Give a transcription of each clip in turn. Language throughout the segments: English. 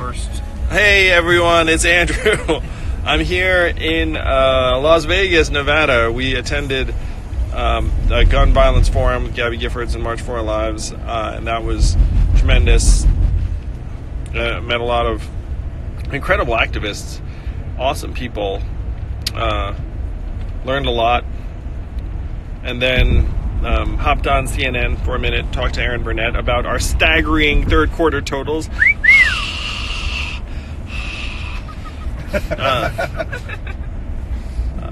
first. Hey everyone, it's Andrew. I'm here in Las Vegas, Nevada. We attended a gun violence forum with Gabby Giffords and March for Our Lives, and that was tremendous. Met a lot of incredible activists, awesome people. Learned a lot, and then hopped on CNN for a minute, talked to Aaron Burnett about our staggering third quarter totals.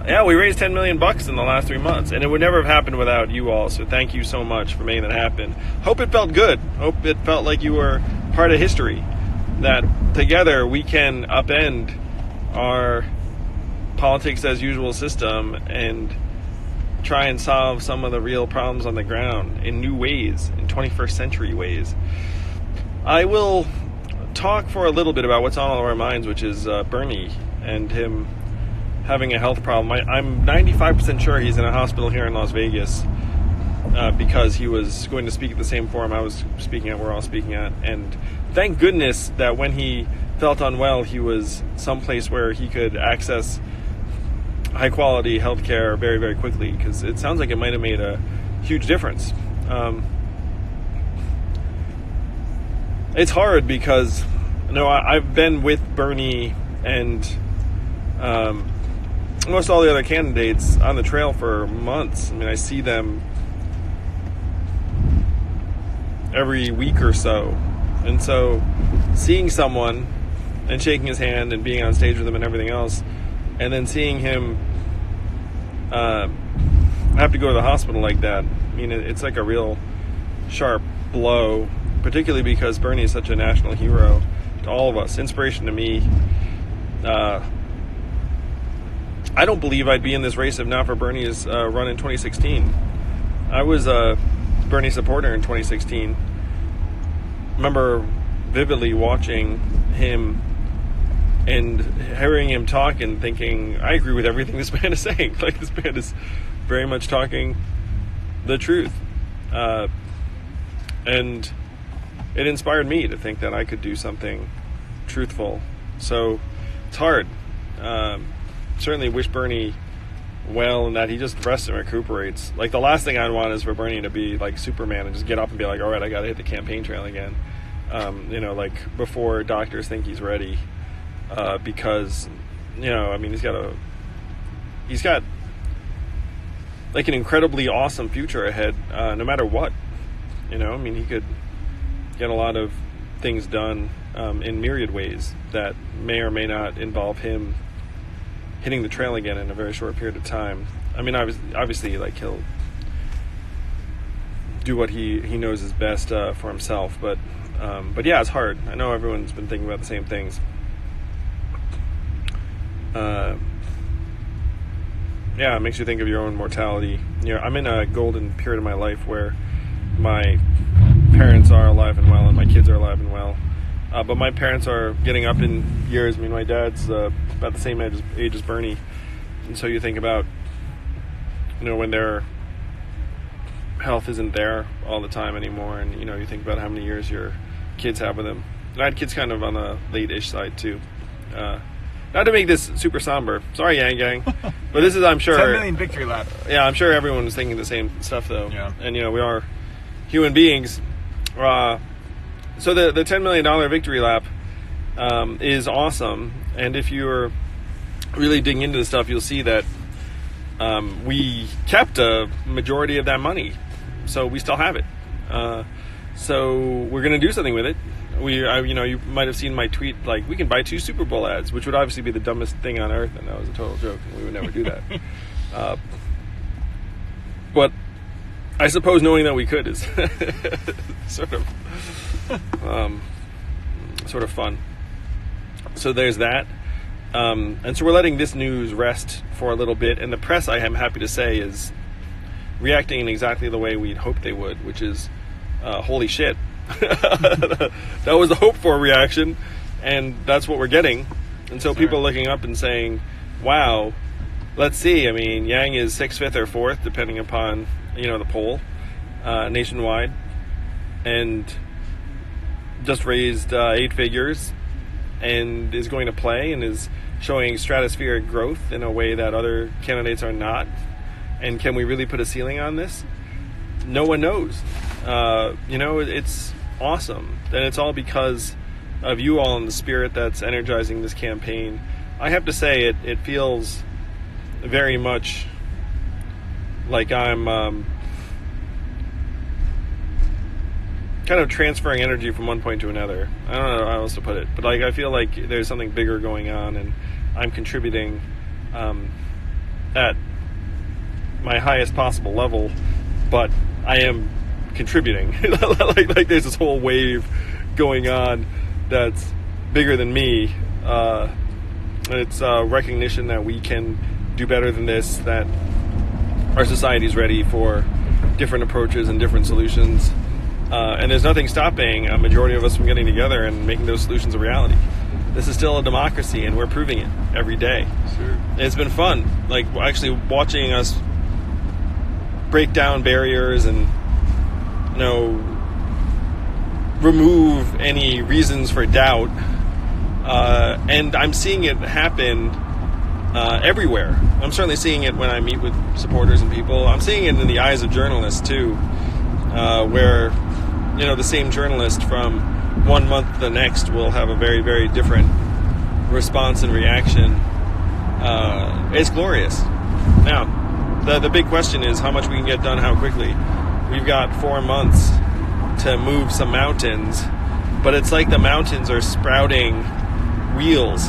Yeah, we raised $10 million in the last 3 months, and it would never have happened without you all, so thank you so much for making that happen. Hope it felt good. Hope it felt like you were part of history, that together we can upend our politics as usual system and try and solve some of the real problems on the ground in new ways, in 21st century ways. I will talk for a little bit about what's on all of our minds, which is Bernie and him having a health problem. I'm 95% sure he's in a hospital here in Las Vegas because he was going to speak at the same forum I was speaking at, we're all speaking at, and thank goodness that when he felt unwell, he was someplace where he could access high quality healthcare very, very quickly, because it sounds like it might have made a huge difference. It's hard because, I've been with Bernie and most all the other candidates on the trail for months. I mean, I see them every week or so, and so seeing someone and shaking his hand and being on stage with him and everything else, and then seeing him have to go to the hospital like that, I mean, it's like a real sharp blow, particularly because Bernie is such a national hero to all of us, inspiration to me. I don't believe I'd be in this race if not for Bernie's run in 2016. I was a Bernie supporter in 2016. Remember vividly watching him and hearing him talk and thinking, I agree with everything this man is saying. Like, this man is very much talking the truth. And it inspired me to think that I could do something truthful. So it's hard. Certainly wish Bernie well and that he just rests and recuperates. Like, the last thing I'd want is for Bernie to be like Superman and just get up and be like, all right, I got to hit the campaign trail again. Like before doctors think he's ready. Because, I mean, he's got like an incredibly awesome future ahead, no matter what. I mean, he could get a lot of things done in myriad ways that may or may not involve him hitting the trail again in a very short period of time. I mean, obviously, like, he'll do what he knows is best for himself, but yeah, it's hard. I know everyone's been thinking about the same things. Yeah, it makes you think of your own mortality. I'm in a golden period of my life where my parents are alive and well and my kids are alive and well, but my parents are getting up in years. I mean, my dad's about the same age as Bernie, and so you think about when their health isn't there all the time anymore, and you think about how many years your kids have with them. And I had kids kind of on the late-ish side too. Not to make this super somber. Sorry, Yang Gang. But this is, I'm sure... 10 million victory lap. Yeah, I'm sure everyone was thinking the same stuff, though. Yeah. And, we are human beings. So the $10 million victory lap is awesome. And if you're really digging into the stuff, you'll see that we kept a majority of that money. So we still have it. So we're going to do something with it. You might have seen my tweet, like, we can buy 2 Super Bowl ads, which would obviously be the dumbest thing on earth, and that was a total joke, and we would never do that. But I suppose knowing that we could is sort of fun. So there's that. And so we're letting this news rest for a little bit, and the press, I am happy to say, is reacting in exactly the way we'd hoped they would, which is, holy shit. That was the hoped for reaction, and that's what we're getting. And so people are looking up and saying, wow, let's see, I mean, Yang is 6th, 5th, or 4th, depending upon the poll, nationwide, and just raised 8 figures, and is going to play and is showing stratospheric growth in a way that other candidates are not? And can we really put a ceiling on this? No one knows. It's awesome. And it's all because of you all and the spirit that's energizing this campaign. I have to say, it feels very much like I'm kind of transferring energy from one point to another. I don't know how else to put it, but I feel like there's something bigger going on, and I'm contributing at my highest possible level, but I am contributing. like there's this whole wave going on that's bigger than me. It's recognition that we can do better than this, that our society's ready for different approaches and different solutions. And there's nothing stopping a majority of us from getting together and making those solutions a reality. This is still a democracy, and we're proving it every day. Sure. It's been fun, like actually watching us break down barriers and remove any reasons for doubt. And I'm seeing it happen everywhere. I'm certainly seeing it when I meet with supporters and people. I'm seeing it in the eyes of journalists too, where the same journalist from one month to the next will have a very, very different response and reaction. It's glorious. Now, the big question is how much we can get done, how quickly. We've got 4 months to move some mountains, but it's like the mountains are sprouting wheels.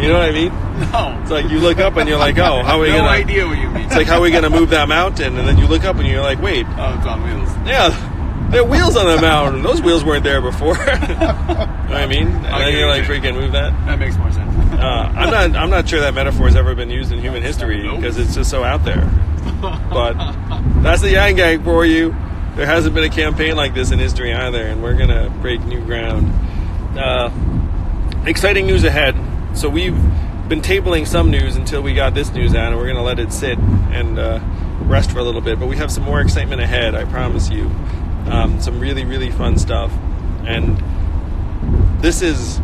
You know what I mean? No. It's like you look up and you're like, oh, how are we no gonna... idea what you mean. It's like, how are we going to move that mountain? And then you look up and you're like, wait. Oh, it's on wheels. Yeah, there are wheels on the mountain. Those wheels weren't there before. You know what I mean? And then you're like, freaking move that. That makes more sense. I'm not sure that metaphor has ever been used in human history because it's just so out there. But that's the Yang Gang for you. There hasn't been a campaign like this in history either, and we're going to break new ground. Exciting news ahead. So we've been tabling some news until we got this news out, and we're going to let it sit and rest for a little bit. But we have some more excitement ahead, I promise you. Some really, really fun stuff. And this is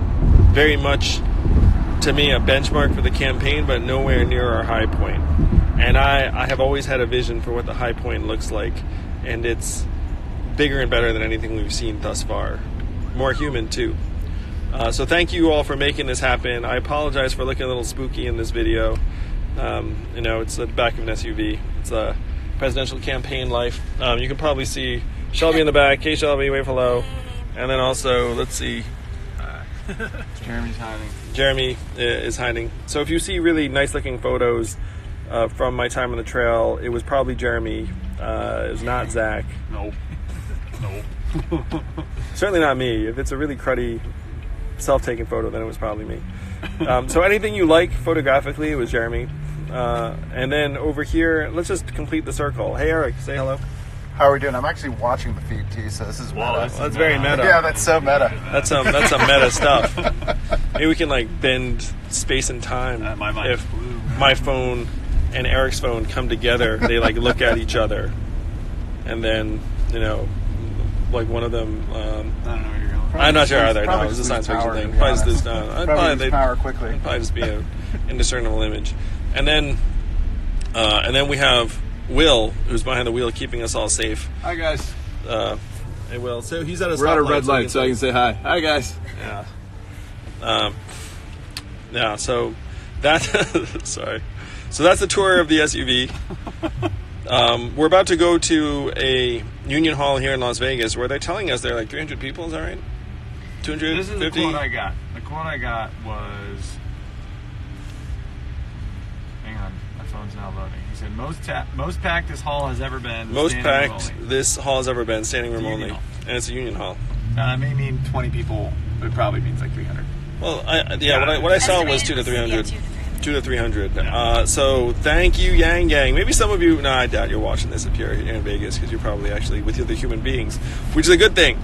very much, to me, a benchmark for the campaign, but nowhere near our high point. And I have always had a vision for what the high point looks like, and it's bigger and better than anything we've seen thus far. More human, too. So thank you all for making this happen. I apologize for looking a little spooky in this video. It's the back of an SUV. It's a presidential campaign life. You can probably see Shelby in the back. Hey, Shelby, wave hello. And then also, let's see. Jeremy's hiding. Jeremy is hiding. So if you see really nice-looking photos from my time on the trail, it was probably Jeremy. It was not Zach. No. Certainly not me. If it's a really cruddy self-taken photo, then it was probably me. So anything you like photographically, it was Jeremy. And then over here, let's just complete the circle. Hey, Eric, say hello. How are we doing? I'm actually watching the feed too, so this is meta. That's very meta. Yeah, that's so meta. That's some meta stuff. Maybe we can bend space and time if my phone and Eric's phone come together. They look at each other, and then one of them. I don't know where you're going. I'm not sure either. No, it's a science fiction thing. Probably just lose power quickly. It'd probably just be an indiscernible image. And then we have Will, who's behind the wheel, keeping us all safe. Hi, guys. Hey, Will. So he's at a stoplight. We're at a red light, so I can say hi. Hi, guys. Yeah. Yeah. So that. Sorry. So that's the tour of the SUV. We're about to go to a Union Hall here in Las Vegas where they're telling us there are 300 people. Is that right? 250? This is the quote I got. The quote I got was... Hang on. My phone's now loading. He said, most packed this hall has ever been. Most packed this hall has ever been, standing room only. And it's a Union Hall. It may mean 20 people. It probably means 300. Well, what I saw was 200 to 300. 200 to 300. Yeah. So thank you, Yang Gang. Maybe some of you, I doubt you're watching this if you're here in Vegas because you're probably actually with other human beings, which is a good thing.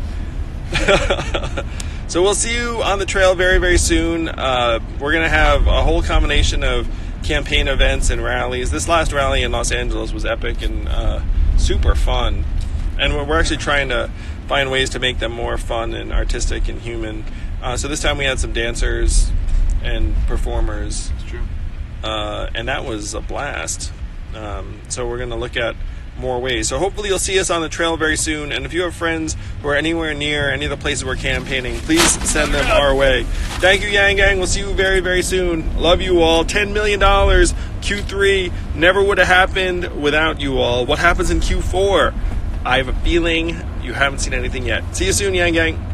So we'll see you on the trail very, very soon. We're going to have a whole combination of campaign events and rallies. This last rally in Los Angeles was epic and super fun. And we're actually trying to find ways to make them more fun and artistic and human. So this time we had some dancers and performers. It's true. And that was a blast. So we're going to look at more ways. So hopefully you'll see us on the trail very soon. And if you have friends who are anywhere near any of the places we're campaigning, please send them our way. Thank you, Yang Gang. We'll see you very, very soon. Love you all. $10 million, Q3, never would have happened without you all. What happens in Q4? I have a feeling you haven't seen anything yet. See you soon, Yang Gang.